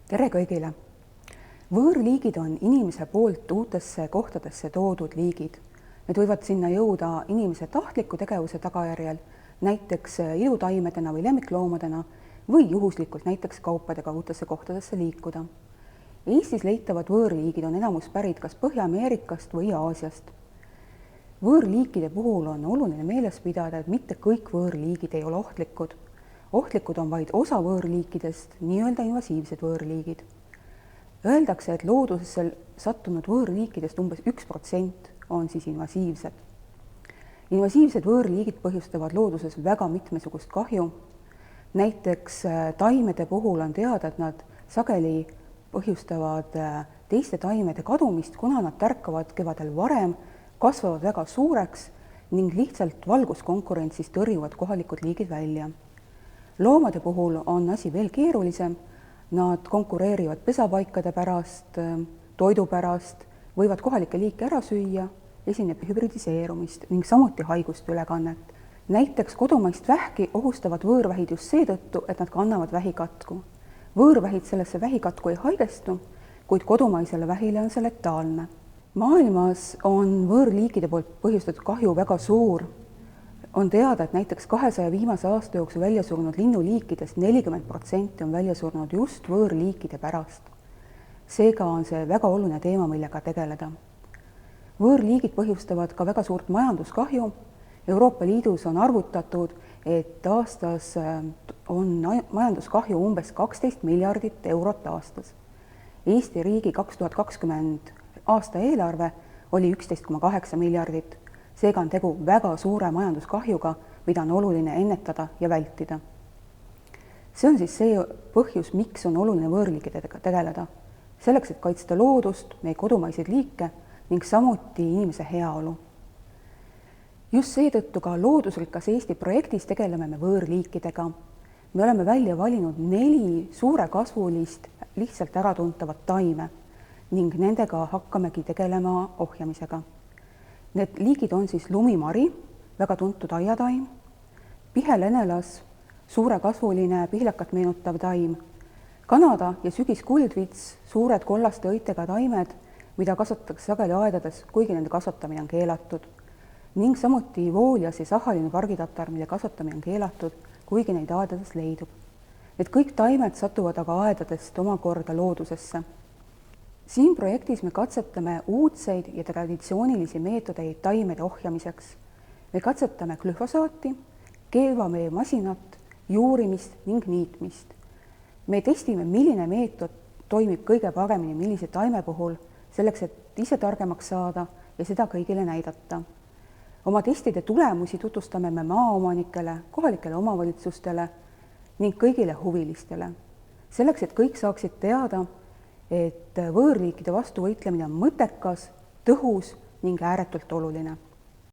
Tere kõigile! Võõrliigid on inimese poolt uutesse kohtadesse toodud liigid. Need võivad sinna jõuda inimese tahtliku tegevuse tagajärjel, näiteks ilutaimedena või lemmikloomadena või juhuslikult näiteks kaupadega uutesse kohtadesse liikuda. Eestis leitavad võõrliigid on enamus pärit kas Põhja-Ameerikast või Aasiast. Võõrliikide puhul on oluline meeles pidada, et mitte kõik võõrliigid ei ole ohtlikud. Ohtlikud on vaid osa võõrliikidest, nii-öelda invasiivsed võõrliigid. Öeldakse, et loodusesse sattunud võõrliikidest umbes 1% on siis invasiivsed. Invasiivsed võõrliigid põhjustavad looduses väga mitmesugust kahju. Näiteks taimede puhul on teada, et nad sageli põhjustavad teiste taimede kadumist, kuna nad tärkavad kevadel varem, kasvavad väga suureks ning lihtsalt valguskonkurentsis tõrjuvad kohalikud liigid välja. Loomade puhul on asi veel keerulisem, nad konkureerivad pesapaikade pärast, toidu pärast, võivad kohalikke liike ära süüa, esineb hübridiseerumist ning samuti haiguste ülekannet. Näiteks kodumaist vähki ohustavad võõrvähid just seetõttu, et nad kannavad vähikatku. Võõrvähid sellesse vähikatku ei haigestu, kuid kodumaisele vähile on see letaalne. Maailmas on võõrliikide poolt põhjustatud kahju väga suur. On teada, et näiteks 200 viimase aasta jooksul välja surnud linnuliikidest 40% on välja surnud just võõrliikide pärast. Seega on see väga oluline teema, millega tegeleda. Võõrliigid põhjustavad ka väga suurt majanduskahju. Euroopa Liidus on arvutatud, et aastas on majanduskahju umbes 12 miljardit eurot aastas. Eesti riigi 2020 aasta eelarve oli 11,8 miljardit. Seega on tegu väga suure majanduskahjuga, mida on oluline ennetada ja vältida. See on siis see põhjus, miks on oluline võõrliikidega tegeleda. Selleks, et kaitsta loodust, meie kodumaiseid liike ning samuti inimese heaolu. Just seetõttu ka Loodusrikas Eesti projektis tegeleme me võõrliikidega. Me oleme välja valinud 4 suurekasvulist, lihtsalt äratuntavat taime ning nendega hakkamegi tegelema ohjamisega. Need liigid on siis lumimari, väga tuntud aiataim, pihelenelas, suurekasvuline pihlakat meenutav taim, Kanada ja sügiskuldvits, suured kollaste õitega taimed, mida kasvatatakse sageli aedades, kuigi nende kasvatamine on keelatud, ning samuti vooljas ja sahaline pargitatar, mille kasvatamine on keelatud, kuigi neid aedades leidub. Need kõik taimed satuvad aga aedadest omakorda loodusesse. Siin projektis me katsetame uudseid ja traditsioonilisi meetodeid taimede ohjamiseks. Me katsetame glüfosaati, keevamee masinat, juurimist ning niitmist. Me testime, milline meetod toimib kõige paremini millise taime puhul, selleks, et ise targemaks saada ja seda kõigile näidata. Oma testide tulemusi tutvustame me maaomanikele, kohalikele omavalitsustele ning kõigile huvilistele. Selleks, et kõik saaksid teada, et võõrliikide vastu võitlemine on mõttekas, tõhus ning ääretult oluline.